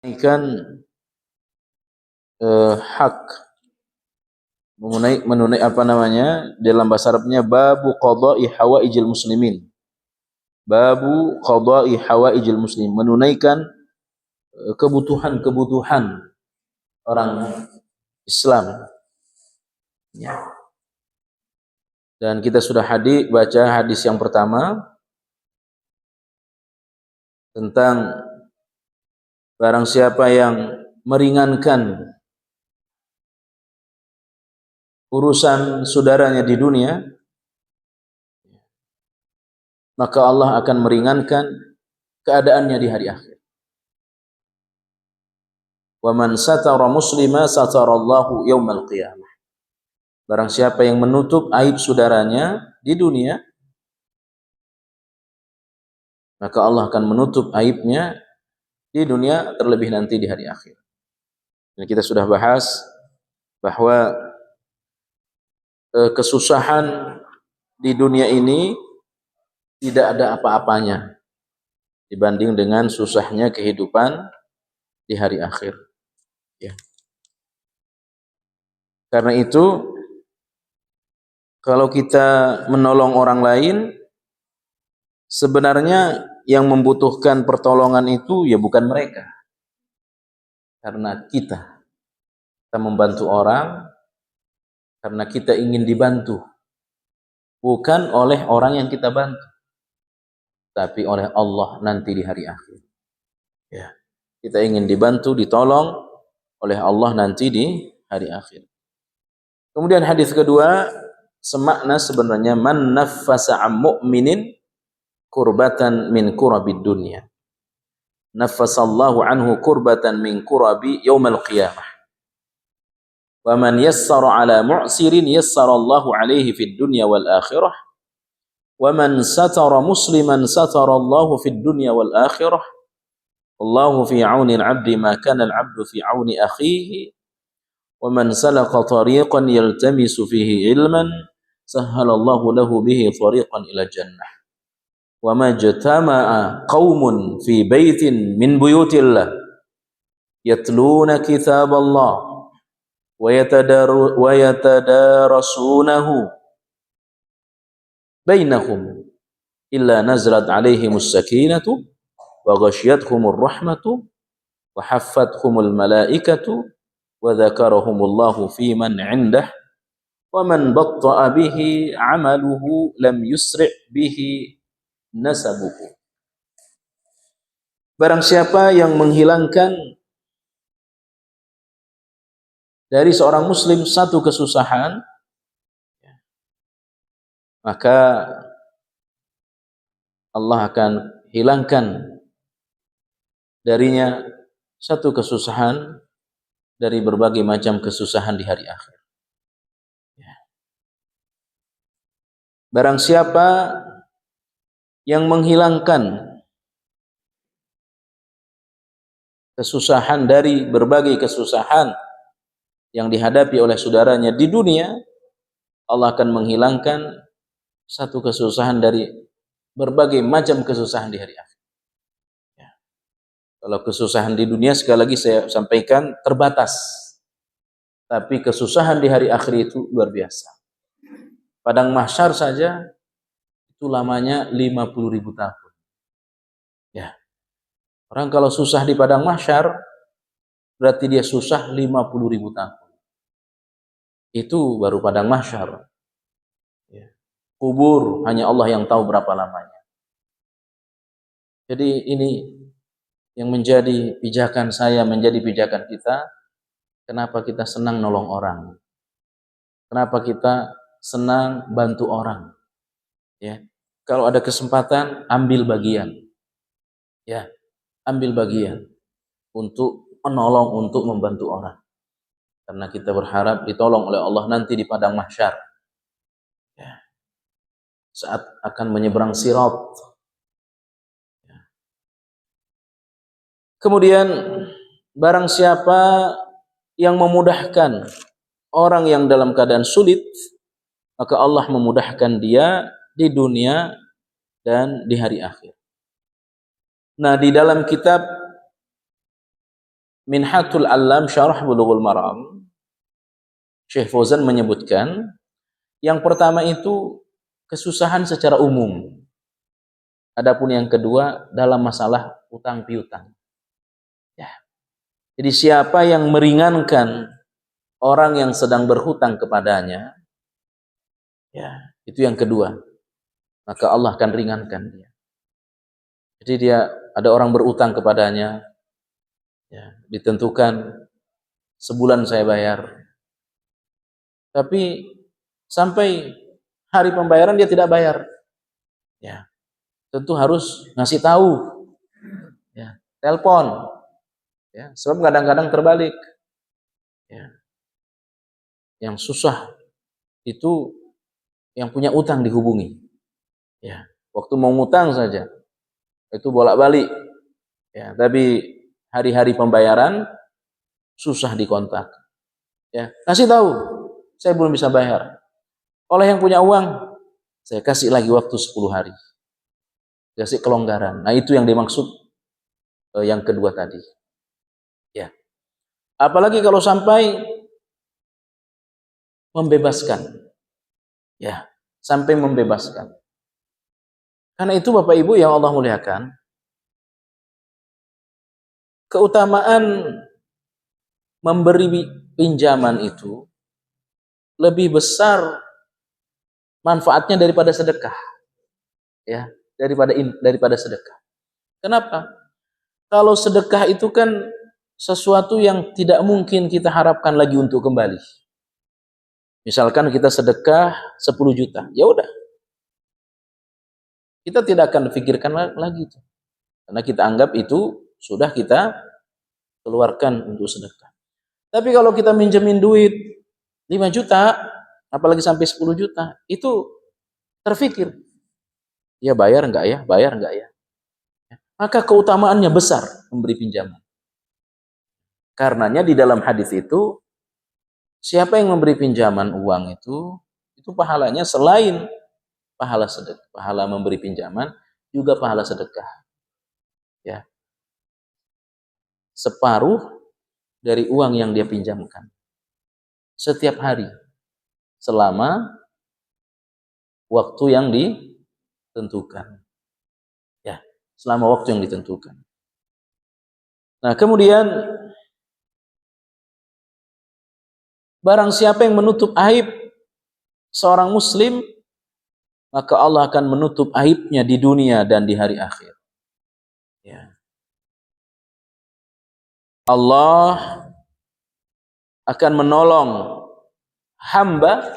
menunaikan hak dalam bahasa Arabnya babu qada'i hawaijil muslimin. Babu qada'i hawaijil muslim, menunaikan kebutuhan-kebutuhan orang Islam. Ya. Dan kita sudah baca hadis yang pertama tentang barang siapa yang meringankan urusan saudaranya di dunia, maka Allah akan meringankan keadaannya di hari akhir. Wa man satara muslima satarallahu yaumal qiyamah. Barang siapa yang menutup aib saudaranya di dunia, maka Allah akan menutup aibnya di dunia, terlebih nanti di hari akhir. Dan kita sudah bahas bahwa kesusahan di dunia ini tidak ada apa-apanya dibanding dengan susahnya kehidupan di hari akhir. Ya. Karena itu, kalau kita menolong orang lain, sebenarnya yang membutuhkan pertolongan itu ya bukan mereka. Karena kita membantu orang karena kita ingin dibantu, bukan oleh orang yang kita bantu, tapi oleh Allah nanti di hari akhir. Ya. Kita ingin dibantu, ditolong oleh Allah nanti di hari akhir. Kemudian hadis kedua semakna sebenarnya, man naffasa 'am mu'minin kurbatan min kurabid dunya, naffasallahu anhu kurbatan min kurabi yaumal qiyamah. Wa man yassara 'ala mu'sirin yassarallahu 'alaihi fid dunya wal akhirah. Wa man satara musliman satarallahu fid dunya wal akhirah. Wallahu fi 'auni al-'abdi ma kana al-'abdu fi 'auni akhihi. Wa man salaka tariqan yaltamisu fihi ilman sahhalallahu lahu bihi tariqan ila jannah. Wa ma jatama'a qaumun fi baitin min buyutillah yatluna kitaballah wa yatadarasunahu bainahum illa nazalat 'alaihimus sakinatu wa ghasyiyatuhumur rahmatu wa haffathumul malaikatu wa dzakarahumullahu fi man 'indah wa man batta'a bihi 'amaluhu lam yusri' bihi nasabuhu. Barang siapa yang menghilangkan dari seorang muslim satu kesusahan, maka Allah akan hilangkan darinya satu kesusahan dari berbagai macam kesusahan di hari akhir. Barang siapa yang menghilangkan kesusahan dari berbagai kesusahan yang dihadapi oleh saudaranya di dunia, Allah akan menghilangkan satu kesusahan dari berbagai macam kesusahan di hari akhir. Ya. Kalau kesusahan di dunia, sekali lagi saya sampaikan, terbatas. Tapi kesusahan di hari akhir itu luar biasa. Padang mahsyar saja itu lamanya 50.000 tahun. Ya. Orang kalau susah di padang mahsyar, berarti dia susah 50.000 tahun. Itu baru padang mahsyar. Ya. Kubur hanya Allah yang tahu berapa lamanya. Jadi ini yang menjadi pijakan saya, menjadi pijakan kita. Kenapa kita senang nolong orang? Kenapa kita senang bantu orang? Ya. Kalau ada kesempatan, ambil bagian. Ya, ambil bagian untuk menolong, untuk membantu orang. Karena kita berharap ditolong oleh Allah nanti di padang mahsyar. Ya. Saat akan menyeberang sirat. Ya. Kemudian barang siapa yang memudahkan orang yang dalam keadaan sulit, maka Allah memudahkan dia di dunia dan di hari akhir. Nah, di dalam kitab Minhatul Alam Syarah Bulughul Maram, Syekh Fauzan menyebutkan, yang pertama itu kesusahan secara umum. Adapun yang kedua dalam masalah utang piutang. Ya. Jadi siapa yang meringankan orang yang sedang berhutang kepadanya, ya, itu yang kedua. Maka Allah akan ringankan dia. Jadi dia ada orang berutang kepadanya, ya, ditentukan sebulan saya bayar. Tapi sampai hari pembayaran dia tidak bayar. Ya, tentu harus ngasih tahu. Ya, telepon. Ya, sebab kadang-kadang terbalik. Ya. Yang susah itu yang punya utang dihubungi. Ya, waktu mau ngutang saja itu bolak-balik. Ya, tapi hari-hari pembayaran susah dikontak. Ya, kasih tahu, saya belum bisa bayar. Oleh yang punya uang, saya kasih lagi waktu 10 hari. Kasih kelonggaran. Nah, itu yang dimaksud yang kedua tadi. Ya. Apalagi kalau sampai membebaskan. Ya, sampai membebaskan. Karena itu Bapak Ibu yang Allah muliakan, keutamaan memberi pinjaman itu lebih besar manfaatnya daripada sedekah. Ya, daripada sedekah. Kenapa? Kalau sedekah itu kan sesuatu yang tidak mungkin kita harapkan lagi untuk kembali. Misalkan kita sedekah 10 juta, ya udah. Kita tidak akan pikirkan lagi itu. Karena kita anggap itu sudah kita keluarkan untuk sedekah. Tapi kalau kita minjemin duit 5 juta, apalagi sampai 10 juta, itu terfikir. Ya bayar enggak ya? Bayar enggak ya? Maka keutamaannya besar memberi pinjaman. Karenanya di dalam hadis itu, siapa yang memberi pinjaman uang itu pahalanya selain pahala sedekah, pahala memberi pinjaman, juga pahala sedekah. Ya. Separuh dari uang yang dia pinjamkan. Setiap hari. Selama waktu yang ditentukan. Ya, selama waktu yang ditentukan. Nah, kemudian barang siapa yang menutup aib seorang muslim, maka Allah akan menutup aibnya di dunia dan di hari akhir. Ya. Allah akan menolong hamba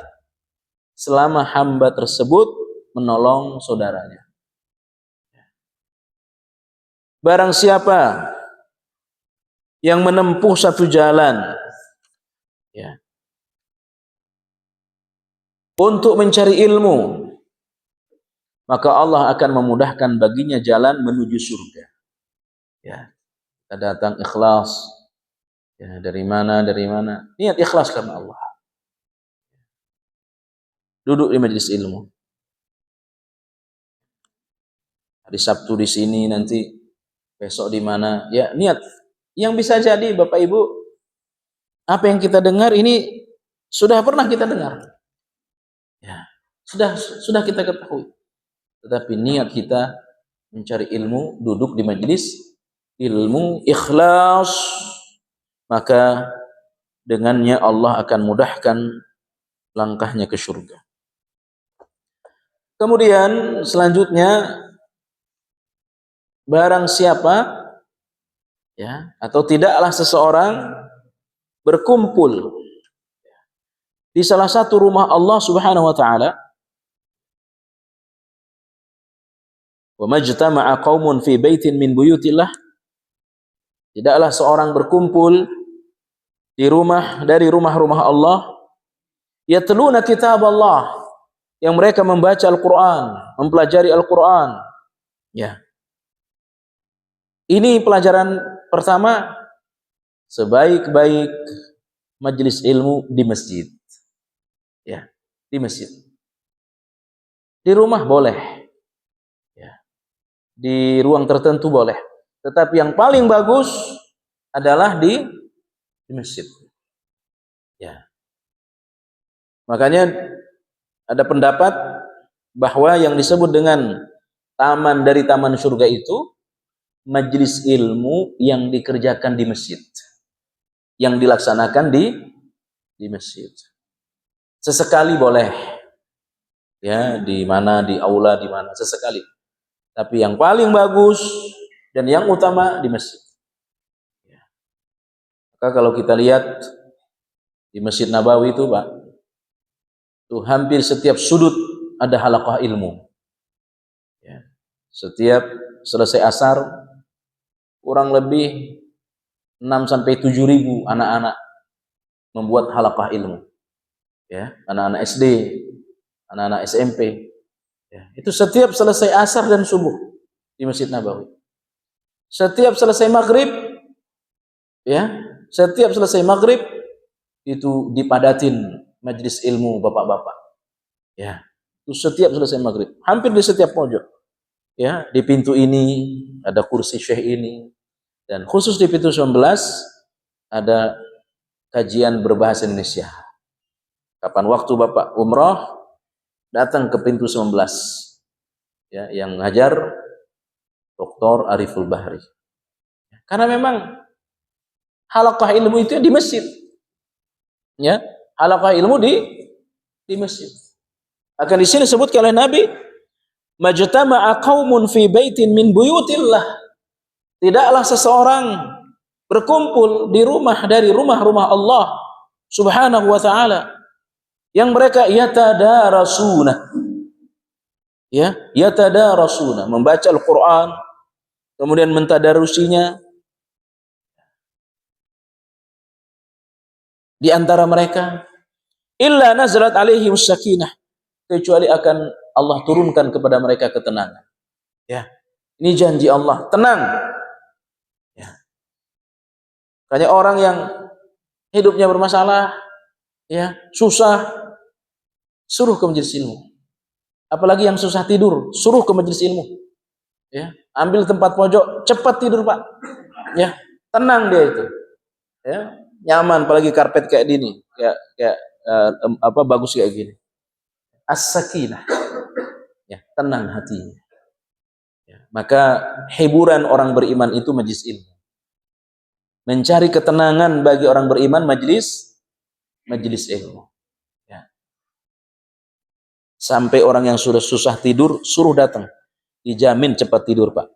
selama hamba tersebut menolong saudaranya. Barang siapa yang menempuh satu jalan, ya, untuk mencari ilmu, maka Allah akan memudahkan baginya jalan menuju surga. Ya, kita datang ikhlas. Ya, dari mana? Niat ikhlas karena Allah. Duduk di majelis ilmu. Hari Sabtu di sini, nanti besok di mana? Ya, niat. Yang bisa jadi Bapak Ibu, apa yang kita dengar ini sudah pernah kita dengar. Ya, sudah kita ketahui. Tetapi niat kita mencari ilmu, duduk di majelis ilmu, ikhlas, maka dengannya Allah akan mudahkan langkahnya ke surga. Kemudian selanjutnya, barang siapa, ya, atau tidaklah seseorang berkumpul di salah satu rumah Allah Subhanahu wa taala, wa majtama'a qaumun fi baitin min buyutillah, tidaklah seorang berkumpul di rumah dari rumah-rumah Allah, yatluna kitab Allah, yang mereka membaca Al-Qur'an, mempelajari Al-Qur'an. Ya. Ini pelajaran pertama, sebaik-baik majelis ilmu di masjid. Ya, di masjid. Di rumah boleh. Ya. Di ruang tertentu boleh. Tetapi yang paling bagus adalah di masjid. Ya. Makanya ada pendapat bahwa yang disebut dengan taman dari taman surga itu majelis ilmu yang dikerjakan di masjid, yang dilaksanakan di masjid. Sesekali boleh, ya, di mana, di aula, di mana, sesekali. Tapi yang paling bagus dan yang utama di masjid. Ya. Maka kalau kita lihat di Masjid Nabawi itu, Pak, itu hampir setiap sudut ada halaqah ilmu. Ya. Setiap selesai asar, kurang lebih 6 sampai 7 ribu anak-anak membuat halaqah ilmu. Ya, anak-anak SD, anak-anak SMP. Ya, itu setiap selesai asar dan subuh di Masjid Nabawi. Setiap selesai maghrib, ya, setiap selesai maghrib itu dipadatin majelis ilmu bapak-bapak. Ya, itu setiap selesai maghrib, hampir di setiap pojok. Ya, di pintu ini ada kursi syekh ini, dan khusus di pintu 19 ada kajian berbahasa Indonesia. Kapan waktu Bapak umrah, datang ke pintu 19. Ya, yang ngajar Dr. Ariful Bahri. Karena memang halaqah ilmu itu di masjid. Ya, halaqah ilmu di masjid. Akan di sini disebutkan oleh Nabi, majtama'a qaumun fi baitin min buyutillah. Tidaklah seseorang berkumpul di rumah dari rumah-rumah Allah Subhanahu wa taala yang mereka yatadarasuna, ya, yatadarasuna, membaca Al-Qur'an, kemudian mentadarusinya. Di antara mereka illa nazalat alaihim sakinah, kecuali akan Allah turunkan kepada mereka ketenangan. Ya, ini janji Allah, tenang. Ya. Kayak orang yang hidupnya bermasalah, ya, susah, suruh ke majelis ilmu. Apalagi yang susah tidur, suruh ke majelis ilmu. Ya, ambil tempat pojok, cepat tidur, Pak. Ya, tenang dia itu. Ya, nyaman, apalagi karpet kayak gini, kayak bagus kayak gini. As-sakinah. Ya, tenang hatinya. Ya, maka hiburan orang beriman itu majelis ilmu. Mencari ketenangan bagi orang beriman majelis ilmu. Ya. Sampai orang yang sudah susah tidur suruh datang, dijamin cepat tidur, Pak.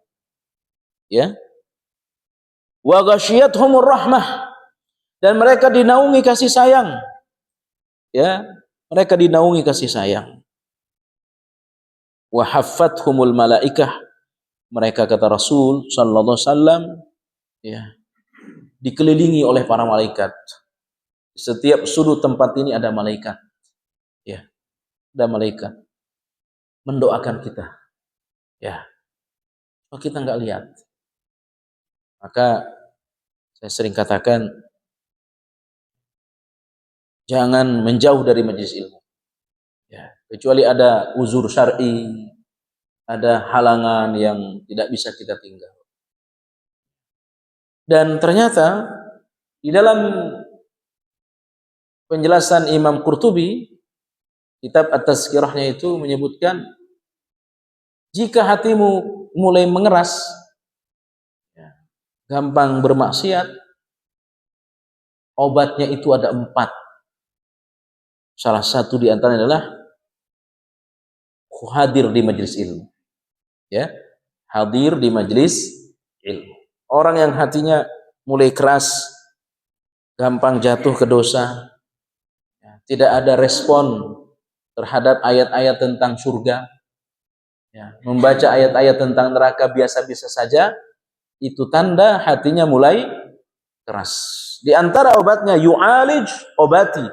Ya. Wa ghasyiyatuhumur rahmah, dan mereka dinaungi kasih sayang. Ya, mereka dinaungi kasih sayang. Wa haffathumul malaikah, mereka, kata Rasul sallallahu alaihi wasallam, ya, dikelilingi oleh para malaikat. Setiap sudut tempat ini ada malaikat. Ya, ada malaikat mendoakan kita. Ya, kalau kita nggak lihat. Maka saya sering katakan, jangan menjauh dari majelis ilmu. Ya, kecuali ada uzur syar'i, ada halangan yang tidak bisa kita tinggal. Dan ternyata di dalam penjelasan Imam Qurtubi, kitab At-Tazkirahnya itu menyebutkan, jika hatimu mulai mengeras, ya, gampang bermaksiat, obatnya itu ada 4. Salah satu di antaranya adalah hadir di majelis ilmu. Ya, hadir di majelis ilmu. Orang yang hatinya mulai keras, gampang jatuh ke dosa, ya, tidak ada respon terhadap ayat-ayat tentang surga, ya, membaca ayat-ayat tentang neraka biasa-biasa saja, itu tanda hatinya mulai keras. Di antara obatnya yu'alij, obati.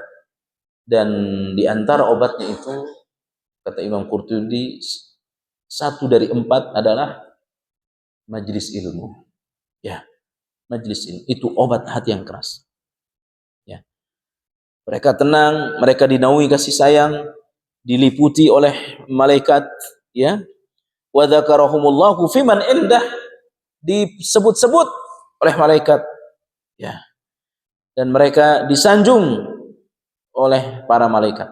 Dan di antara obatnya itu, kata Imam Qurtubi, 1 dari 4 adalah majelis ilmu. Ya, majelis ilmu itu obat hati yang keras. Ya. Mereka tenang, mereka dinaungi kasih sayang, diliputi oleh malaikat, ya. Wa dzakarahumullahu fiman indah, disebut-sebut oleh malaikat Ya. Dan mereka disanjung oleh para malaikat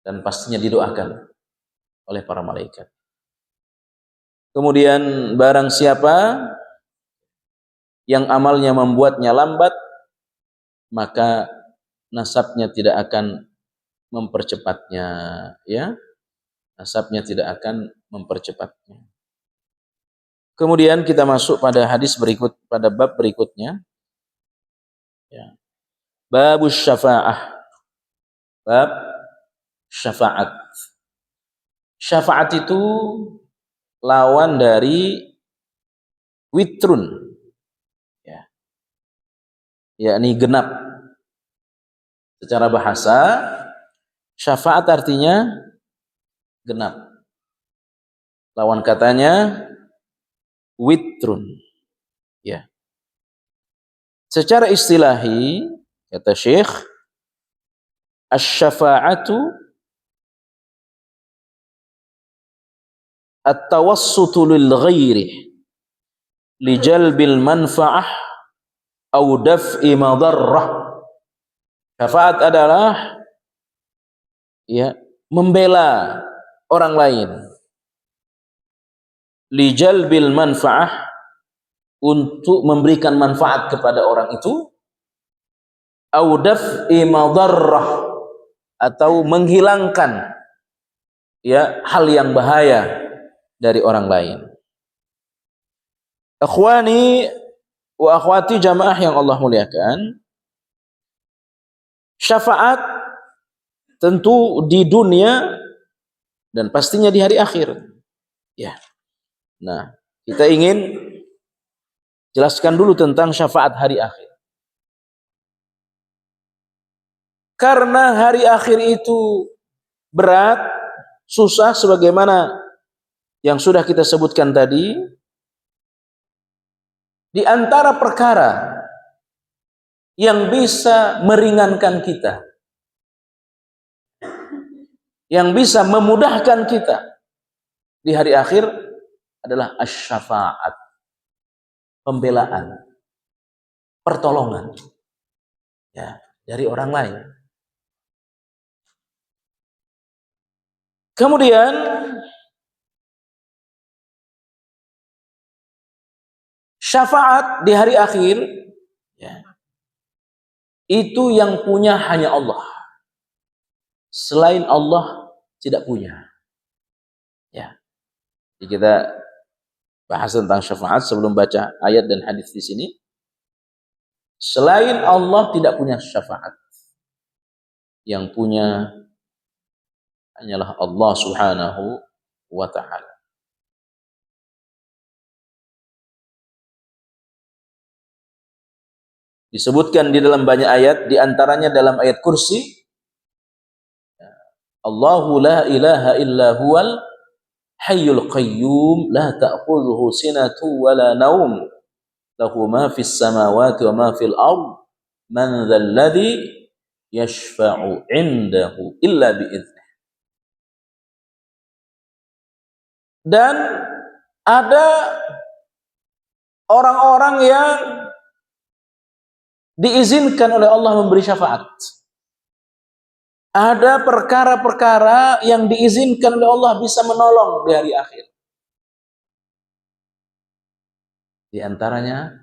dan pastinya didoakan oleh para malaikat. Kemudian barang siapa yang amalnya membuatnya lambat, maka nasabnya tidak akan mempercepatnya, ya. Nasabnya tidak akan mempercepatnya. Kemudian kita masuk pada hadis berikut, pada bab berikutnya, ya. Babus syafa'ah. Bab syafaat. Syafaat itu lawan dari witrun, ya, yakni genap. Secara bahasa, syafaat artinya genap. Lawan katanya witrun, ya. Secara istilahi, kata Syekh, asy-syafa'atu at-tawassutu lil ghairi li jalbil manfa'ah au daf'i madarrah. Syafaat adalah, ya, membela orang lain, li jalbil manfa'ah, untuk memberikan manfaat kepada orang itu, au daf'i madarrah, atau menghilangkan, ya, hal yang bahaya dari orang lain. Ikhwani wa akhwati jamaah yang Allah muliakan, syafaat tentu di dunia dan pastinya di hari akhir, ya. Nah, kita ingin jelaskan dulu tentang syafaat hari akhir. Karena hari akhir itu berat, susah, sebagaimana yang sudah kita sebutkan tadi. Di antara perkara yang bisa meringankan kita, yang bisa memudahkan kita di hari akhir adalah asy-syafaat, pembelaan, pertolongan, ya, dari orang lain. Kemudian syafaat di hari akhir, ya, itu yang punya hanya Allah. Selain Allah tidak punya. Ya. Jadi kita bahas tentang syafaat sebelum baca ayat dan hadis di sini. Selain Allah tidak punya syafaat. Yang punya hanyalah Allah Subhanahu wa ta'ala. Disebutkan di dalam banyak ayat, di antaranya dalam ayat kursi, Allahu la ilaha illa huwal hayyul qayyum la ta'khudhuhu sinatu wa la naum lahu ma fis samawati wa ma fil ard man dzal ladzi yashfa'u 'indahu illa bi'idznih. Dan ada orang-orang yang diizinkan oleh Allah memberi syafaat. Ada perkara-perkara yang diizinkan oleh Allah bisa menolong di hari akhir. Di antaranya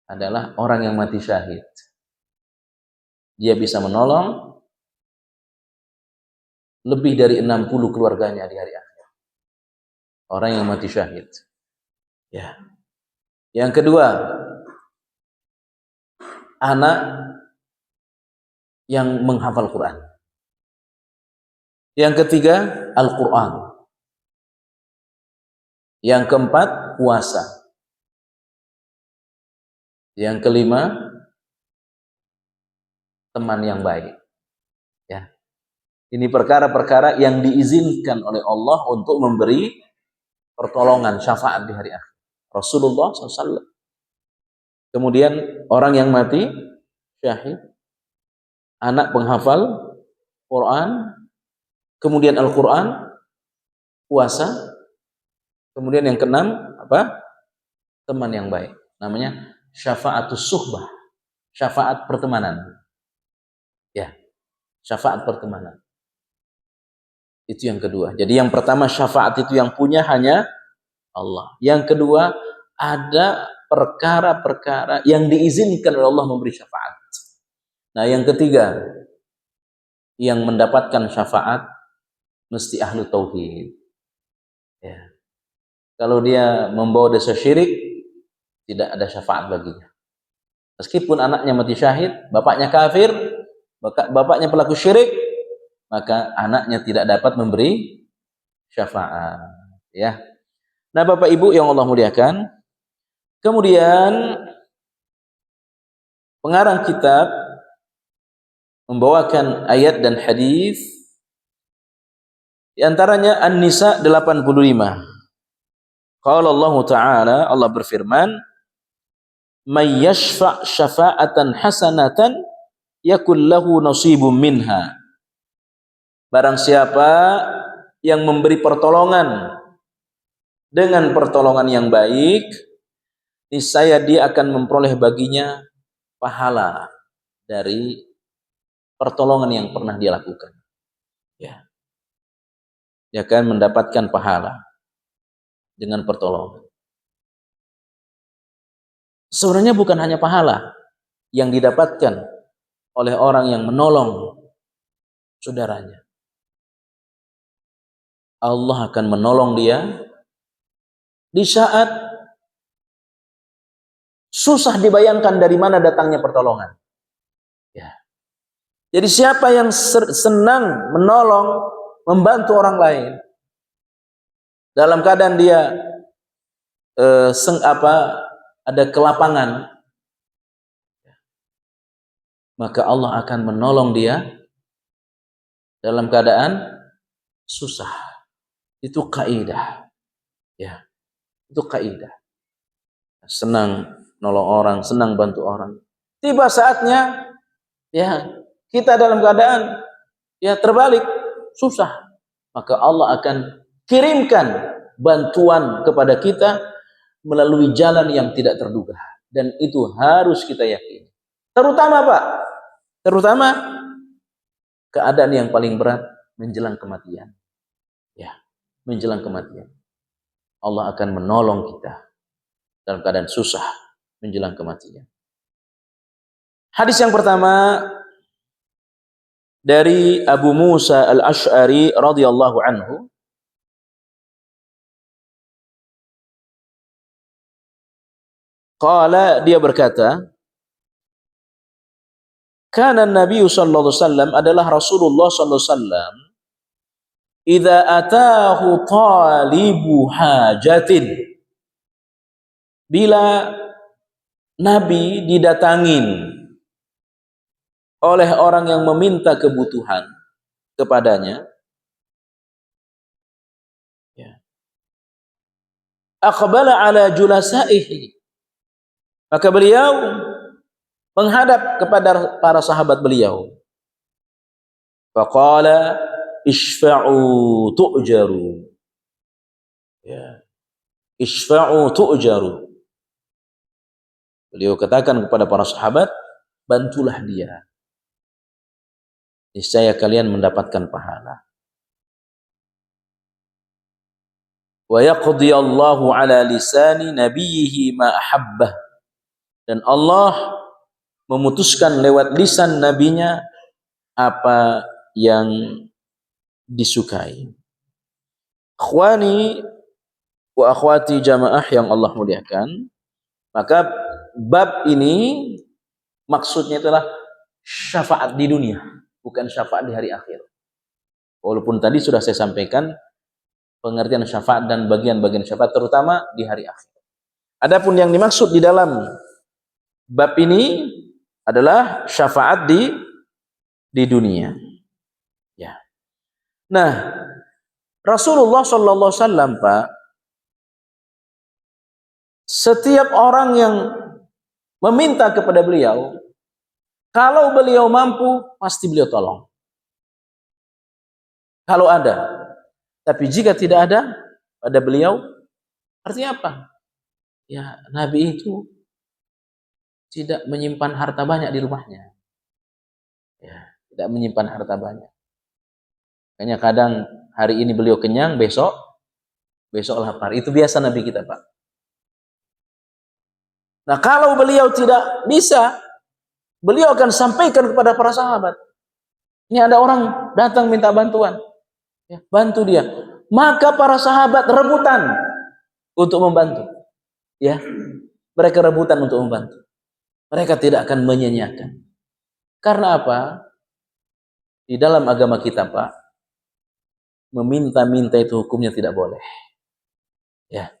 adalah orang yang mati syahid. Dia bisa menolong lebih dari 60 keluarganya di hari akhir. Orang yang mati syahid. Ya. Yang kedua, anak yang menghafal Quran. Yang ketiga, Al-Quran. Yang keempat, puasa. Yang kelima, teman yang baik. Ya. Ini perkara-perkara yang diizinkan oleh Allah untuk memberi pertolongan, syafaat di hari akhir. Rasulullah SAW. Kemudian orang yang mati syahid, anak penghafal Quran, kemudian Al-Quran, puasa, kemudian yang keenam apa? Teman yang baik. Namanya syafa'atus suhbah, syafaat pertemanan. Ya, syafaat pertemanan. Itu yang kedua. Jadi yang pertama syafaat itu yang punya hanya Allah. Yang kedua ada perkara-perkara yang diizinkan oleh Allah memberi syafaat. Nah, yang ketiga yang mendapatkan syafaat mesti ahlu tauhid. Ya. Kalau dia membawa dosa syirik, tidak ada syafaat baginya. Meskipun anaknya mati syahid, bapaknya kafir, bapaknya pelaku syirik, maka anaknya tidak dapat memberi syafaat. Ya. Nah, Bapak Ibu yang Allah muliakan, kemudian pengarang kitab membawakan ayat dan hadis, di antaranya An-Nisa 85. Qala Allah Ta'ala, Allah berfirman, "May yashfa' syafa'atan hasanatan yakul lahu nasibum minha." Barang siapa yang memberi pertolongan dengan pertolongan yang baik, niscaya dia akan memperoleh baginya pahala dari pertolongan yang pernah dia lakukan. Ya. Dia akan mendapatkan pahala dengan pertolongan. Sebenarnya bukan hanya pahala yang didapatkan oleh orang yang menolong saudaranya. Allah akan menolong dia di saat susah dibayangkan dari mana datangnya pertolongan. Ya. Jadi siapa yang senang menolong, membantu orang lain dalam keadaan dia ada kelapangan, maka Allah akan menolong dia dalam keadaan susah. Itu kaidah. Ya. Itu kaidah. Senang nolong orang, senang bantu orang. Tiba saatnya ya kita dalam keadaan ya terbalik, susah. Maka Allah akan kirimkan bantuan kepada kita melalui jalan yang tidak terduga. Dan itu harus kita yakini. Terutama Pak, terutama keadaan yang paling berat menjelang kematian. Ya, menjelang kematian. Allah akan menolong kita dalam keadaan susah menjelang kematian. Hadis yang pertama dari Abu Musa Al-Asy'ari radhiyallahu anhu. Qala, dia berkata, kana Nabi sallallahu alaihi wasallam, adalah Rasulullah sallallahu alaihi wasallam, idza atahu talibu hajatin, bila Nabi didatangin oleh orang yang meminta kebutuhan kepadanya, ya, aqbala ala julasaihi, maka beliau menghadap kepada para sahabat beliau. Faqala isfa'u tu'jaru. Ya. Isfa'u tu'jaru. Beliau katakan kepada para sahabat, bantulah dia. Niscaya kalian mendapatkan pahala. Wa yaqdi Allahu ala lisani nabiyhi ma ahabbah. Dan Allah memutuskan lewat lisan nabinya apa yang disukai. Akhwani wa akhwati jamaah yang Allah muliakan, maka bab ini maksudnya adalah syafaat di dunia, bukan syafaat di hari akhir. Walaupun tadi sudah saya sampaikan pengertian syafaat dan bagian-bagian syafaat terutama di hari akhir. Adapun yang dimaksud di dalam bab ini adalah syafaat di dunia. Ya. Nah, Rasulullah sallallahu alaihi wasallam, Pak, setiap orang yang meminta kepada beliau, kalau beliau mampu, pasti beliau tolong. Kalau ada. Tapi jika tidak ada pada beliau, artinya apa? Ya, Nabi itu tidak menyimpan harta banyak di rumahnya. Ya, tidak menyimpan harta banyak. Makanya kadang hari ini beliau kenyang, besok lapar. Itu biasa Nabi kita, Pak. Nah, kalau beliau tidak bisa, beliau akan sampaikan kepada para sahabat. Ini ada orang datang minta bantuan. Ya, bantu dia. Maka para sahabat rebutan untuk membantu. Ya, mereka rebutan untuk membantu. Mereka tidak akan menyanyiakan. Karena apa? Di dalam agama kita, Pak, meminta-minta itu hukumnya tidak boleh. Ya,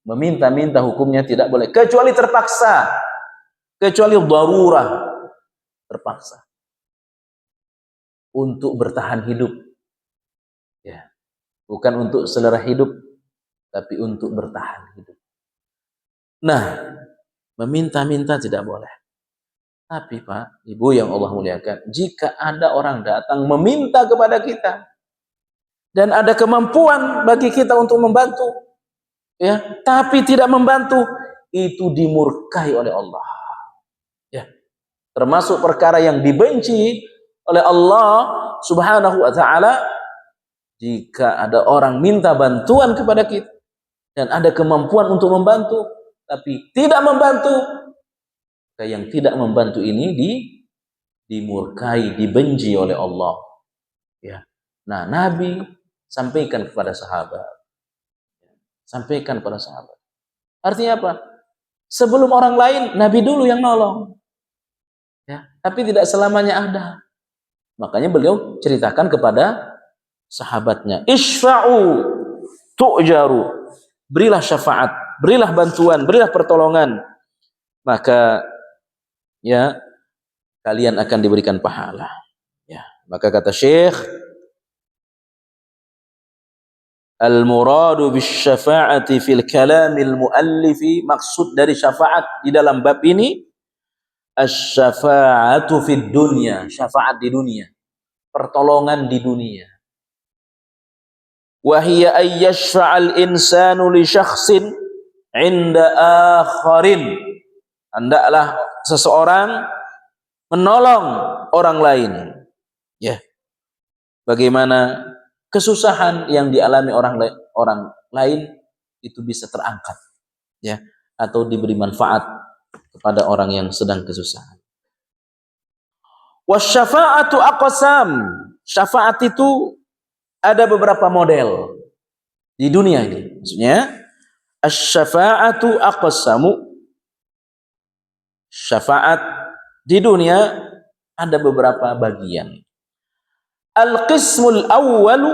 meminta-minta hukumnya tidak boleh, kecuali terpaksa, kecuali darurah, terpaksa untuk bertahan hidup. Ya, bukan untuk selera hidup, tapi untuk bertahan hidup. Nah, meminta-minta tidak boleh. Tapi Pak, Ibu yang Allah muliakan, jika ada orang datang meminta kepada kita dan ada kemampuan bagi kita untuk membantu, ya, tapi tidak membantu, itu dimurkai oleh Allah. Ya, termasuk perkara yang dibenci oleh Allah Subhanahu wa taala jika ada orang minta bantuan kepada kita dan ada kemampuan untuk membantu tapi tidak membantu, yang tidak membantu ini dimurkai, dibenci oleh Allah. Ya. Nah, Nabi sampaikan kepada sahabat. Sampaikan kepada sahabat. Artinya apa? Sebelum orang lain, Nabi dulu yang nolong. Ya, tapi tidak selamanya ada. Makanya beliau ceritakan kepada sahabatnya, Isfa'u tu'jaru. Berilah syafaat, berilah bantuan, berilah pertolongan. Maka ya kalian akan diberikan pahala. Ya, maka kata Syekh, al-muradu bisyafa'ati fil kalamil muallifi, maksud dari syafaat di dalam bab ini asy-syafa'atu fid dunya, syafaat di dunia, pertolongan di dunia. Wa hiya ay yashfa'al insanu li syakhsin 'inda akharin. Hendaklah seseorang menolong orang lain. Ya. Bagaimana kesusahan yang dialami orang lain itu bisa terangkat, ya, atau diberi manfaat kepada orang yang sedang kesusahan. Wasyafa'atu aqsam. Syafaat itu ada beberapa model di dunia ini. Maksudnya asy-syafa'atu aqsamu. Syafaat di dunia ada beberapa bagian. Al-qismul awwalu,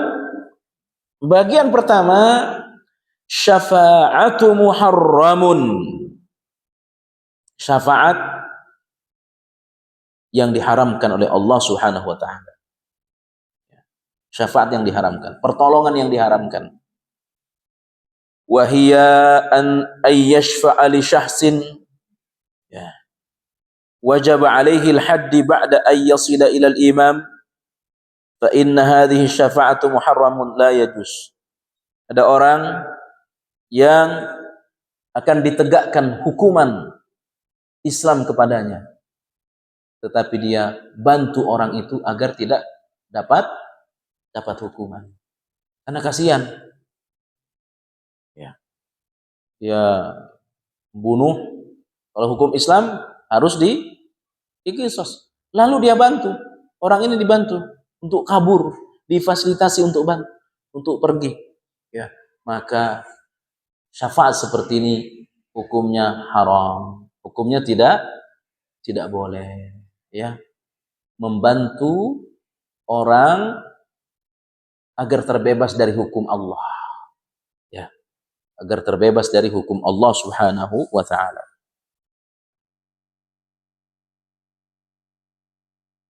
bagian pertama, syafa'atu muharramun. Syafaat yang diharamkan oleh Allah Subhanahu wa taala. Syafaat yang diharamkan, pertolongan yang diharamkan. Wa hiya an ayyashfa'a li syahsin, ya, wajib alaihi al-hadd ba'da an yasila ila al-imam, fa inna hadhihi syafa'atu muharramun la yajuz. Ada orang yang akan ditegakkan hukuman Islam kepadanya, tetapi dia bantu orang itu agar tidak dapat hukuman. Karena kasihan. Ya. Dia bunuh, kalau hukum Islam harus dikisos. Lalu dia bantu, orang ini dibantu untuk kabur, difasilitasi untuk pergi. Ya, maka syafaat seperti ini hukumnya haram, hukumnya tidak boleh. Ya, membantu orang agar terbebas dari hukum Allah. Ya, agar terbebas dari hukum Allah Subhanahu wa taala.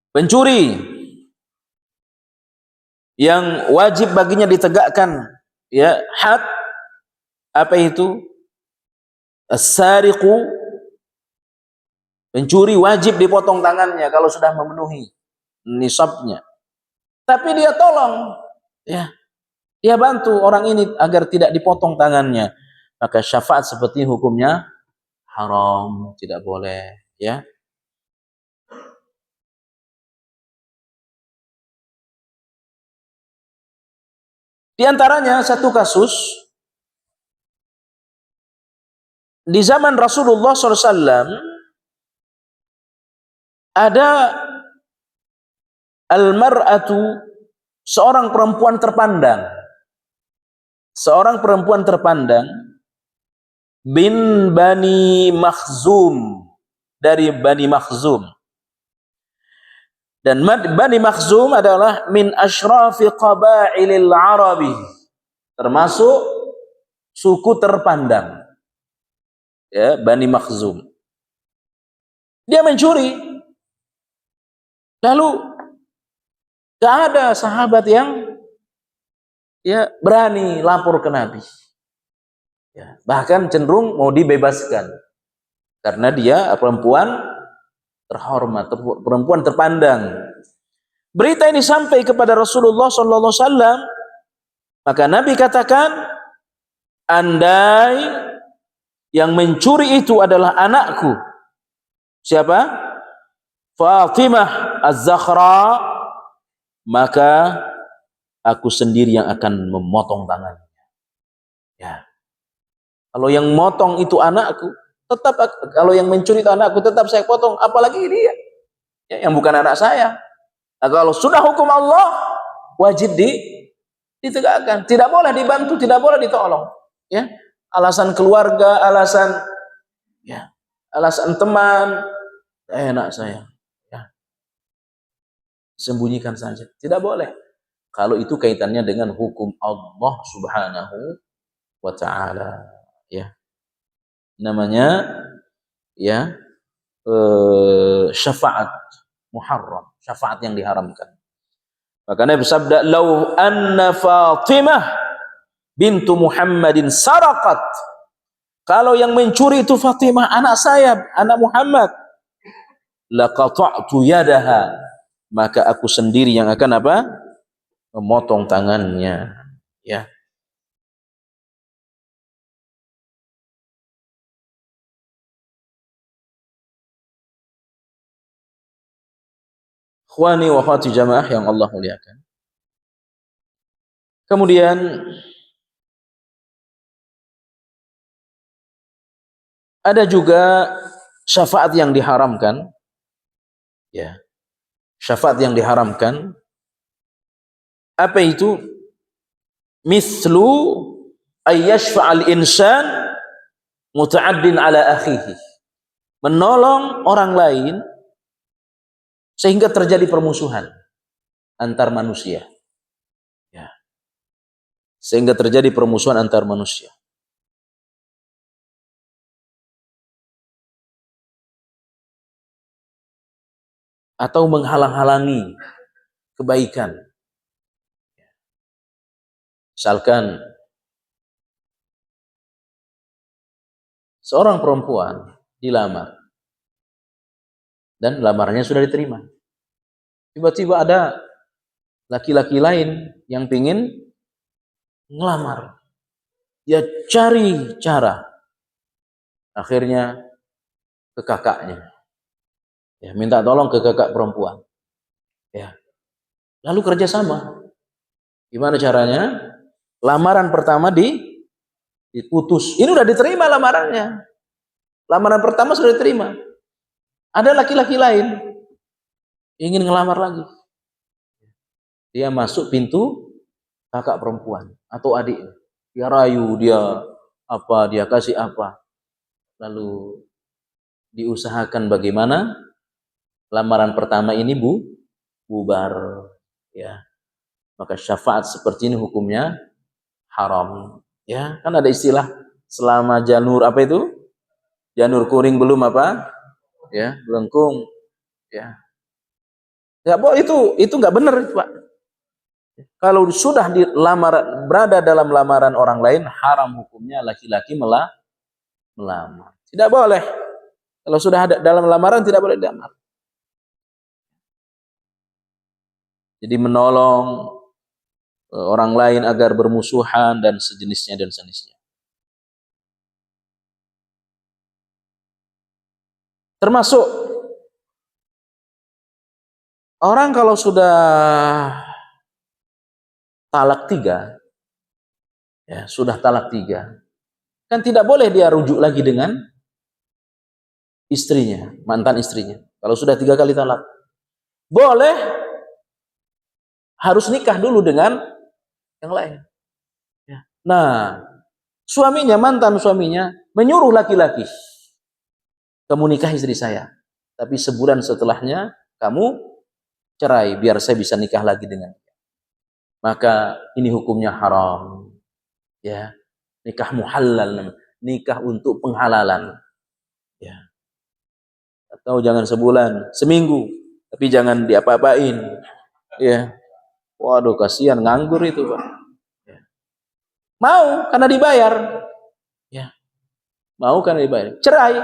Pencuri yang wajib baginya ditegakkan, ya, had, apa itu? As-sariqu, pencuri wajib dipotong tangannya kalau sudah memenuhi nisabnya. Tapi dia tolong, ya, dia bantu orang ini agar tidak dipotong tangannya, maka syafaat seperti hukumnya haram, tidak boleh. Ya. Di antaranya satu kasus di zaman Rasulullah SAW, ada almar'atu, seorang perempuan terpandang, bin Bani Makhzum, dari Bani Makhzum. Dan Bani Makhzum adalah min asyrafi qabailil Arabi, termasuk suku terpandang. Ya, Bani Makhzum. Dia mencuri. Lalu gak ada sahabat yang berani lapor ke Nabi. Ya, bahkan cenderung mau dibebaskan karena dia perempuan terhormat, perempuan terpandang. Berita ini sampai kepada Rasulullah SAW, maka Nabi katakan, andai yang mencuri itu adalah anakku. Siapa? Fatimah Az-Zahra, maka aku sendiri yang akan memotong tangannya. Ya. Kalau yang motong itu anakku, tetap, kalau yang mencuri itu anakku, tetap saya potong. Apalagi dia, ya, yang bukan anak saya. Nah, kalau sudah hukum Allah, wajib ditegakkan. Tidak boleh dibantu, tidak boleh ditolong. Ya, alasan keluarga, alasan teman, enak saya. Ya, sembunyikan saja. Tidak boleh. Kalau itu kaitannya dengan hukum Allah Subhanahu wa Ta'ala. Ya, namanya syafaat muharram, syafaat yang diharamkan. Maka Nabi bersabda, "Lau anna Fatimah bintu Muhammadin saraqat." Kalau yang mencuri itu Fatimah, anak saya, anak Muhammad, laqata'tu yadaha, maka aku sendiri yang akan apa? Memotong tangannya. Ya. Ikhwani wa akhwati jamaah yang Allah muliakan. Kemudian ada juga syafaat yang diharamkan. Ya. Syafaat yang diharamkan. Apa itu? Mithlu ayyashfa'al insan muta'addin ala akhihi. Menolong orang lain sehingga terjadi permusuhan antar manusia. Ya. Sehingga terjadi permusuhan antar manusia. Atau menghalang-halangi kebaikan. Misalkan seorang perempuan dilamar dan lamarnya sudah diterima. Tiba-tiba ada laki-laki lain yang ingin ngelamar. Dia cari cara. Akhirnya ke kakaknya. Ya, minta tolong ke kakak perempuan. Ya. Lalu kerjasama. Gimana caranya? Lamaran pertama diputus. Ini udah diterima lamarannya. Lamaran pertama sudah diterima. Ada laki-laki lain ingin ngelamar lagi. Dia masuk pintu kakak perempuan atau adik. Dia rayu, dia kasih apa. Lalu diusahakan bagaimana lamaran pertama ini bubar. Ya. Maka syafaat seperti ini hukumnya haram. Ya, kan ada istilah selama janur apa itu? Janur kuring belum apa? Ya, melengkung. Ya. Enggak boleh, itu enggak benar, Pak. Kalau sudah berada dalam lamaran orang lain, haram hukumnya laki-laki melamar. Tidak boleh. Kalau sudah ada dalam lamaran, tidak boleh dilamar. Jadi menolong orang lain agar bermusuhan dan sejenisnya dan sejenisnya. Termasuk orang kalau sudah talak 3, ya sudah talak 3, kan tidak boleh dia rujuk lagi dengan istrinya, mantan istrinya. Kalau sudah 3 kali talak, boleh harus nikah dulu dengan yang lain. Ya. Nah, suaminya, mantan suaminya menyuruh laki-laki, kamu nikah istri saya, tapi sebulan setelahnya kamu cerai biar saya bisa nikah lagi dengan dia. Maka ini hukumnya haram. Ya, nikah muhallal, nikah untuk penghalalan. Ya. Atau jangan sebulan, seminggu, tapi jangan diapa-apain. Ya. Waduh, kasihan nganggur itu, Pak. Ya. Mau karena dibayar. Ya. Mau karena dibayar. Cerai.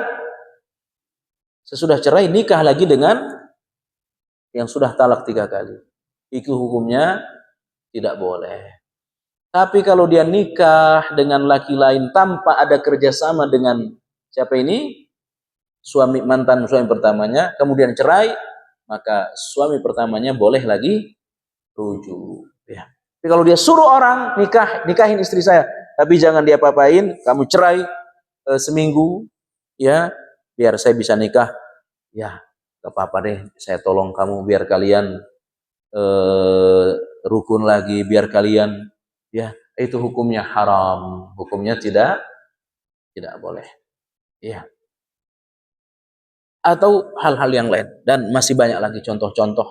Sesudah cerai nikah lagi dengan yang sudah talak 3 kali. Itu hukumnya tidak boleh. Tapi kalau dia nikah dengan laki lain tanpa ada kerjasama dengan siapa ini? Suami, mantan suami pertamanya, kemudian cerai, maka suami pertamanya boleh lagi rujuk. Ya. Tapi kalau dia suruh orang nikahin istri saya, tapi jangan diapa-apain, kamu cerai seminggu, ya, biar saya bisa nikah. Ya, gak apa-apa deh, saya tolong kamu biar kalian rukun lagi, biar kalian, ya, itu hukumnya haram, hukumnya tidak boleh. Ya. Atau hal-hal yang lain, dan masih banyak lagi contoh-contoh.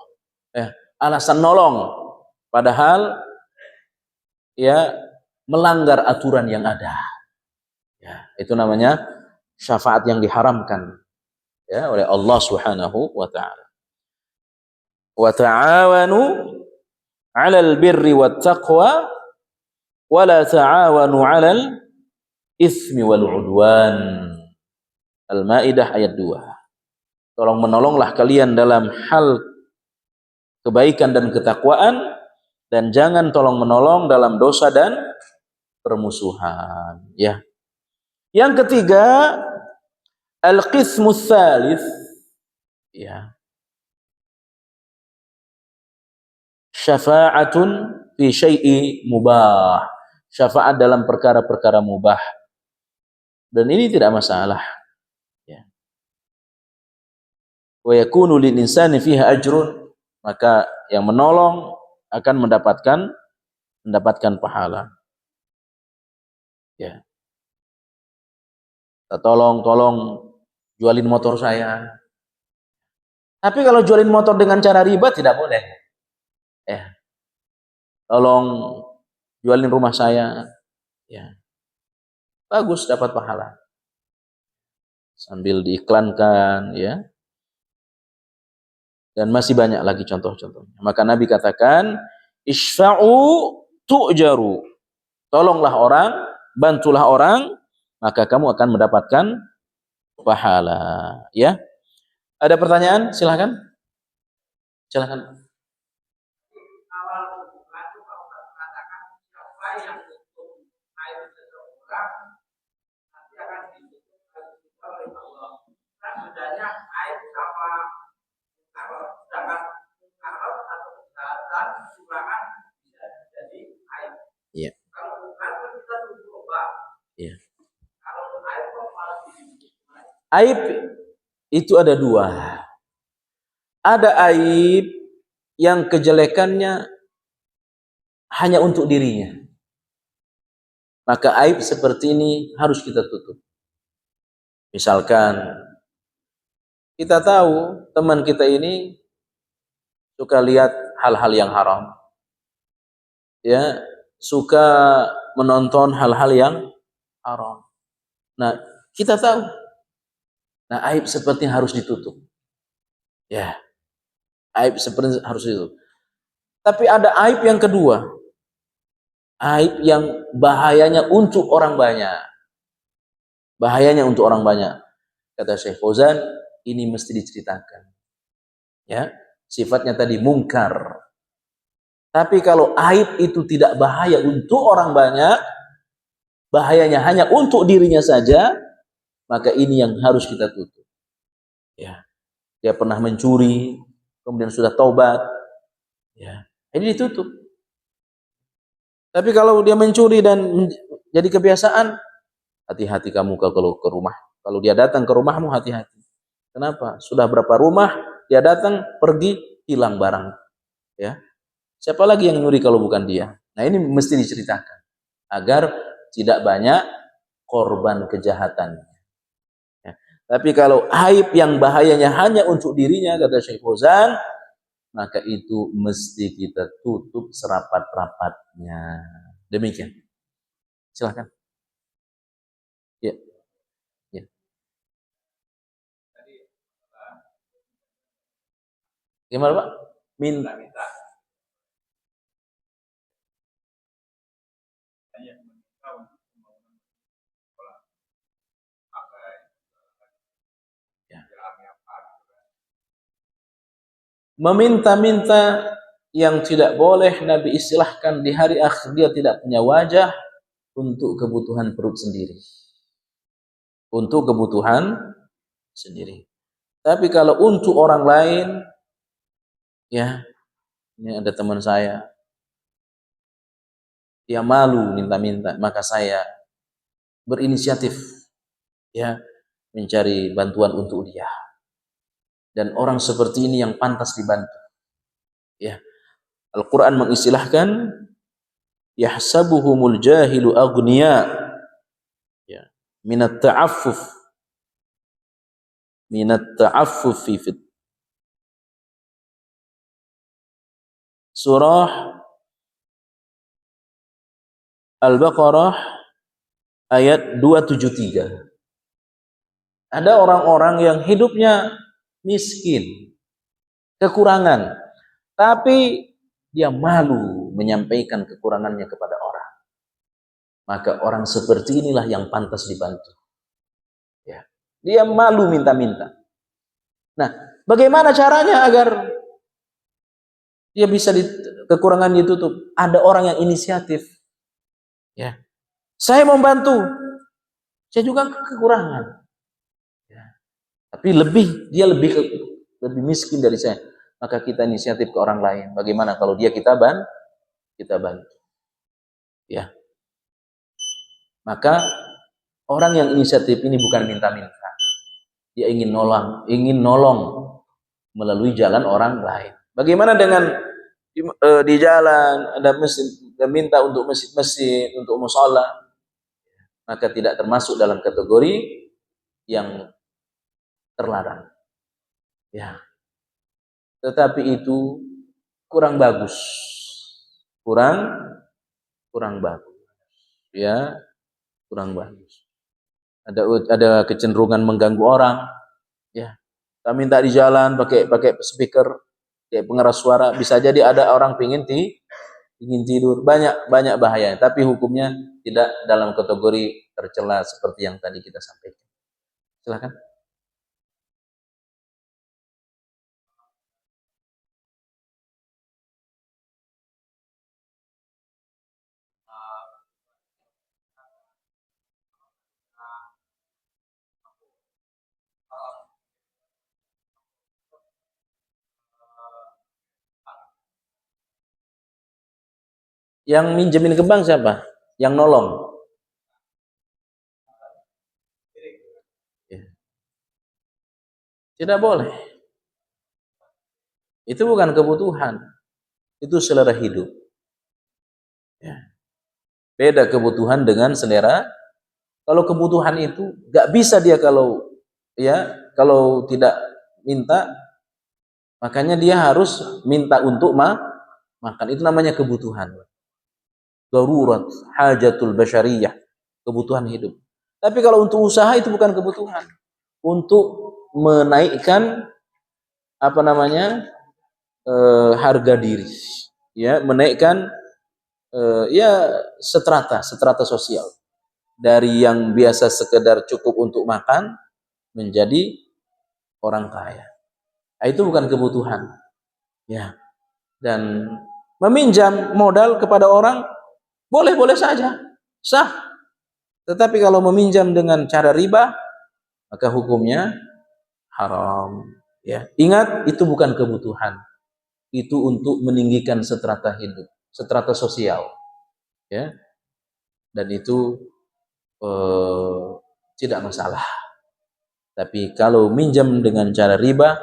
Ya, alasan nolong, padahal ya melanggar aturan yang ada. Ya, itu namanya syafaat yang diharamkan ya oleh Allah Subhanahu wa taala. Wa ta'awanu 'alal birri wat taqwa wa la ta'awanu 'alal itsmi wal 'udwan. Al-Maidah ayat 2. Tolong menolonglah kalian dalam hal kebaikan dan ketakwaan, dan jangan tolong menolong dalam dosa dan permusuhan. Ya. Yang ketiga, al-qismus tsalits, ya. Syafa'atun fi syai'i mubah. Syafaat dalam perkara-perkara mubah. Dan ini tidak masalah. Ya. Wa yakunu lil insani fiha ajrun, maka yang menolong akan mendapatkan pahala. Ya. Tolong jualin motor saya. Tapi kalau jualin motor dengan cara riba tidak boleh. Ya. Tolong jualin rumah saya. Ya. Bagus, dapat pahala. Sambil diiklankan, ya. Dan masih banyak lagi contoh-contohnya. Maka Nabi katakan, isfa'u tu'jaru. Tolonglah orang, bantulah orang, maka kamu akan mendapatkan pahala. Ya. Ada pertanyaan? Silahkan. Silahkan. Iya. Iya. Aib itu ada 2. Ada aib yang kejelekannya hanya untuk dirinya. Maka aib seperti ini harus kita tutup. Misalkan kita tahu teman kita ini suka lihat hal-hal yang haram. Ya, suka menonton hal-hal yang haram. Nah, kita tahu. Nah, aib seperti harus ditutup. Ya. Aib seperti harus ditutup. Tapi ada aib yang kedua. Aib yang bahayanya untuk orang banyak. Bahayanya untuk orang banyak. Kata Syekh Fauzan, ini mesti diceritakan. Ya, sifatnya tadi mungkar. Tapi kalau aib itu tidak bahaya untuk orang banyak, bahayanya hanya untuk dirinya saja, maka ini yang harus kita tutup. Ya, dia pernah mencuri, kemudian sudah taubat, ya, ini ditutup. Tapi kalau dia mencuri dan jadi kebiasaan, hati-hati kamu kalau ke rumah. Kalau dia datang ke rumahmu, hati-hati. Kenapa? Sudah berapa rumah dia datang, pergi, hilang barang. Ya, siapa lagi yang nyuri kalau bukan dia? Nah, ini mesti diceritakan agar tidak banyak korban kejahatan. Ya. Tapi kalau aib yang bahayanya hanya untuk dirinya, kata Syekh Fauzan, maka itu mesti kita tutup serapat-rapatnya. Demikian. Silahkan. Ya, ya. Gimana Pak? Minta. Meminta-minta yang tidak boleh Nabi istilahkan di hari akhir, dia tidak punya wajah untuk kebutuhan perut sendiri. Untuk kebutuhan sendiri. Tapi kalau untuk orang lain, ya, ini ada teman saya, dia malu minta-minta, maka saya berinisiatif, ya, mencari bantuan untuk dia. Dan orang seperti ini yang pantas dibantu. Ya, Al-Quran mengistilahkan yahsabuhumul jahilu aghnia, ya, minat ta'affuf fi surah Al-Baqarah ayat 273. Ada orang-orang yang hidupnya miskin, kekurangan, tapi dia malu menyampaikan kekurangannya kepada orang. Maka orang seperti inilah yang pantas dibantu. Ya. Dia malu minta-minta. Nah, bagaimana caranya agar dia bisa kekurangan ditutup? Ada orang yang inisiatif. Ya. Saya mau bantu. Saya juga kekurangan. Ya. Tapi dia lebih miskin dari saya. Maka kita inisiatif ke orang lain. Bagaimana kalau dia kita bantu. Ya. Maka orang yang inisiatif ini bukan minta-minta. Dia ingin nolong melalui jalan orang lain. Bagaimana dengan di jalan ada masjid, minta untuk masjid-masjid, untuk mushola, maka tidak termasuk dalam kategori yang terlarang. Ya. Tetapi itu kurang bagus. Kurang bagus. Ya, kurang bagus. Ada kecenderungan mengganggu orang. Ya. Kita minta di jalan pakai speaker, kayak pengeras suara, bisa jadi ada orang ingin tidur, banyak bahaya. Tapi hukumnya tidak dalam kategori tercela seperti yang tadi kita sampaikan. Silakan. Yang minjemin ke bank siapa? Yang nolong. Tidak boleh. Itu bukan kebutuhan. Itu selera hidup. Ya. Beda kebutuhan dengan selera. Kalau kebutuhan itu gak bisa dia kalau tidak minta, makanya dia harus minta untuk makan. Itu namanya kebutuhan. Darurat, hajatul basyariyah, kebutuhan hidup. Tapi kalau untuk usaha itu bukan kebutuhan. Untuk menaikkan harga diri, ya, menaikkan strata sosial dari yang biasa sekedar cukup untuk makan menjadi orang kaya. Nah, itu bukan kebutuhan, ya. Dan meminjam modal kepada orang boleh saja, sah. Tetapi kalau meminjam dengan cara riba, maka hukumnya haram. Ya, ingat itu bukan kebutuhan, itu untuk meninggikan strata hidup, strata sosial, ya, dan itu eh, tidak masalah. Tapi kalau minjam dengan cara riba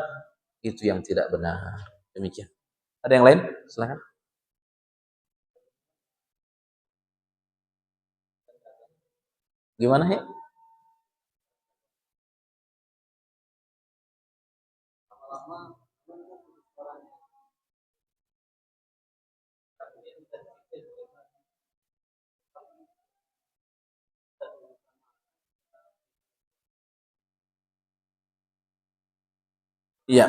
itu yang tidak benar. Demikian. Ada yang lain? Silakan. Gimana ya? Iya.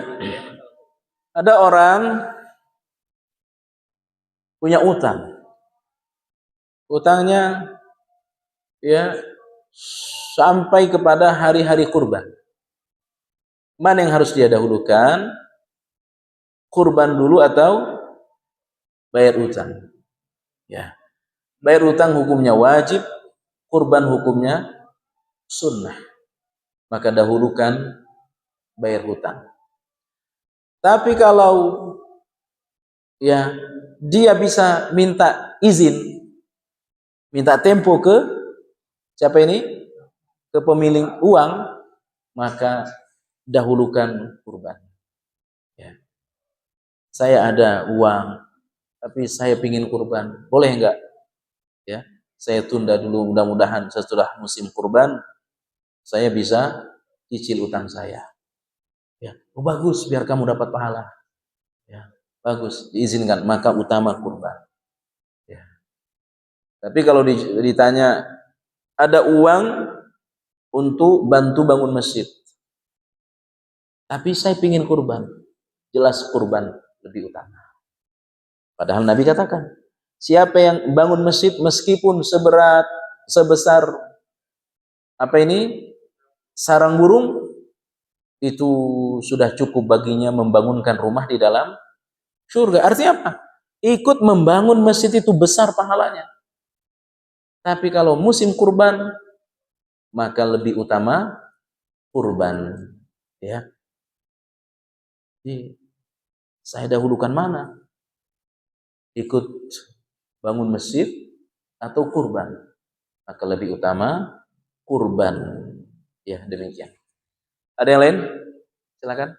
Ada orang punya utang. Utangnya ya sampai kepada hari-hari kurban. Mana yang harus dia dahulukan? Kurban dulu atau bayar utang? Ya. Bayar utang hukumnya wajib, kurban hukumnya sunnah. Maka dahulukan bayar hutang. Tapi kalau ya dia bisa minta izin, minta tempo ke siapa ini? Ke pemilik uang, maka dahulukan kurban. Ya. Saya ada uang, tapi saya pingin kurban, boleh enggak? Ya, saya tunda dulu, mudah-mudahan setelah musim kurban saya bisa cicil utang saya. Ya, oh bagus, biar kamu dapat pahala. Ya, bagus, diizinkan, maka utama kurban. Ya. Tapi kalau ditanya ada uang untuk bantu bangun masjid, tapi saya pingin kurban, jelas kurban lebih utama. Padahal Nabi katakan, siapa yang bangun masjid meskipun sebesar apa ini sarang burung, itu sudah cukup baginya membangunkan rumah di dalam surga. Artinya apa? Ikut membangun masjid itu besar pahalanya. Tapi kalau musim kurban, maka lebih utama kurban. Ya, jadi saya dahulukan mana? Ikut bangun masjid atau kurban? Maka lebih utama kurban. Ya, demikian. Ada yang lain? Silakan.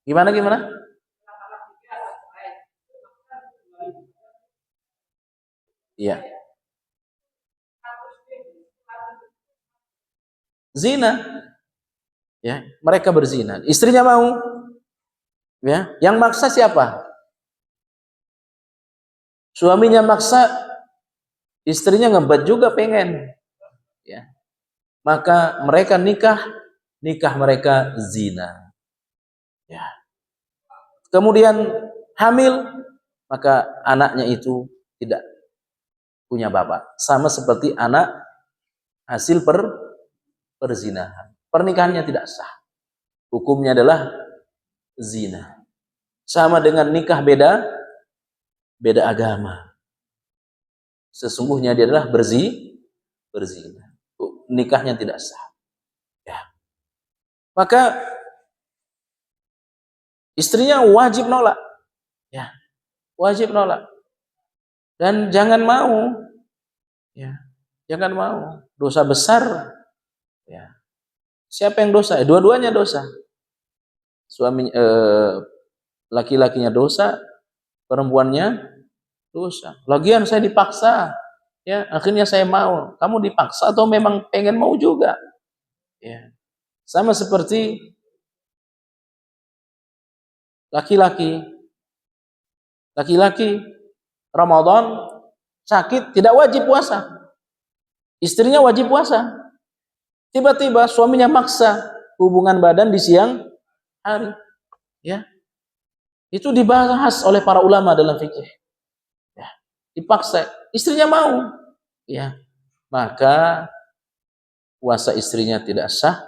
Gimana gimana? Iya. Zina, ya, mereka berzina. Istrinya mau, ya. Yang maksa siapa? Suaminya maksa, istrinya ngebat juga pengen, ya. Maka mereka nikah mereka zina. Ya. Kemudian hamil, maka anaknya itu tidak punya bapak. Sama seperti anak hasil perzinahan. Pernikahannya tidak sah. Hukumnya adalah zina. Sama dengan nikah beda agama. Sesungguhnya dia adalah berzina. Nikahnya tidak sah. Ya. Maka istrinya wajib nolak. Ya, wajib nolak. Dan jangan mau. Ya. Jangan mau. Dosa besar. Ya. Siapa yang dosa? Dua-duanya dosa. Suami laki-lakinya dosa, perempuannya dosa. Lagian saya dipaksa. Ya, akhirnya saya mau. Kamu dipaksa atau memang pengen mau juga? Ya. Sama seperti laki-laki. Laki-laki Ramadan sakit tidak wajib puasa. Istrinya wajib puasa. Tiba-tiba suaminya maksa hubungan badan di siang hari. Ya. Itu dibahas oleh para ulama dalam fikih. Ya. Dipaksa, istrinya mau. Ya. Maka puasa istrinya tidak sah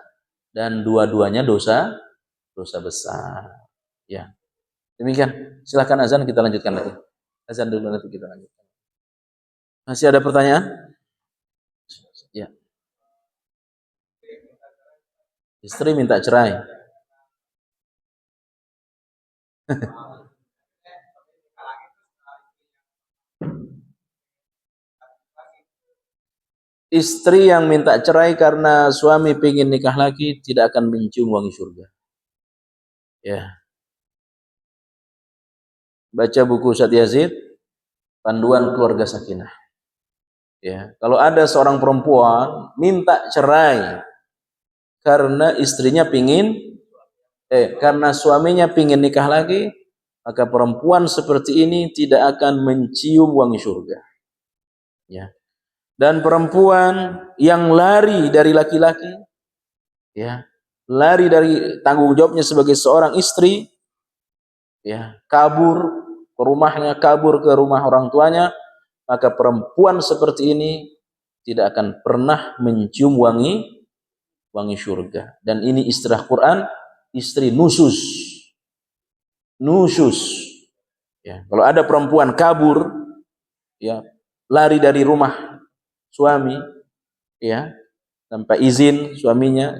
dan dua-duanya dosa besar. Ya. Demikian. Silakan azan, kita lanjutkan lagi. Azan dulu nanti kita lanjutkan. Masih ada pertanyaan? Ya. Istri minta cerai. Istri yang minta cerai karena suami pengen nikah lagi tidak akan mencium wangi surga. Ya. Baca buku Ustaz Yazid, Panduan Keluarga Sakinah. Ya, kalau ada seorang perempuan minta cerai karena istrinya karena suaminya pingin nikah lagi, maka perempuan seperti ini tidak akan mencium wangi surga. Ya. Dan perempuan yang lari dari laki-laki, ya, lari dari tanggung jawabnya sebagai seorang istri, ya, kabur ke rumahnya, kabur ke rumah orang tuanya, maka perempuan seperti ini tidak akan pernah mencium wangi surga. Dan ini istilah Quran, istri nusus. Nusus. Ya, kalau ada perempuan kabur, ya, lari dari rumah suami, ya, tanpa izin suaminya,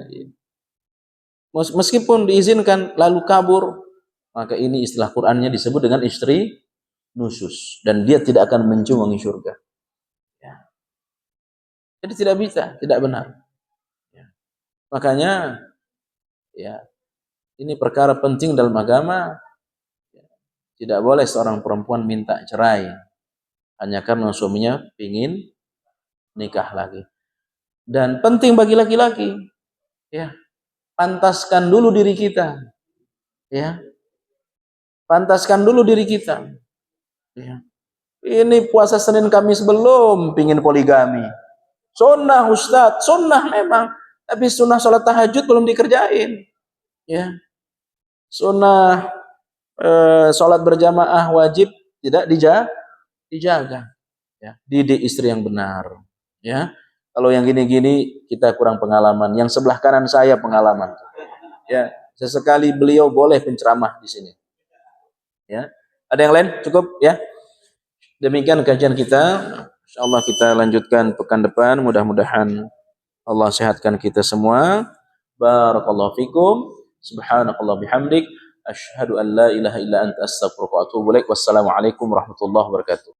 meskipun diizinkan lalu kabur, maka ini istilah Qur'annya disebut dengan istri nusus, dan dia tidak akan mencium wangi surga. Ya. Jadi tidak bisa, tidak benar. Ya. Makanya, ya, ini perkara penting dalam agama. Ya. Tidak boleh seorang perempuan minta cerai hanya karena suaminya ingin nikah lagi. Dan penting bagi laki-laki, ya, pantaskan dulu diri kita, ya, pantaskan dulu diri kita, ya. Ini puasa Senin Kamis belum pingin poligami. Sunnah Ustadz, sunnah memang, tapi sunnah sholat tahajud belum dikerjain, ya. Sunnah sholat berjamaah wajib tidak dijaga, ya. Didik istri yang benar, ya. Kalau yang gini-gini kita kurang pengalaman. Yang sebelah kanan saya pengalaman, ya. Sesekali beliau boleh penceramah di sini, ya. Ada yang lain? Cukup, ya. Demikian kajian kita. Insyaallah kita lanjutkan pekan depan. Mudah-mudahan Allah sehatkan kita semua. Barakallahu fikum. Subhanakallah bihamdik. Asyhadu an la ilaha illa anta astaghfiruka wa atubu ilaik. Wassalamualaikum warahmatullahi wabarakatuh.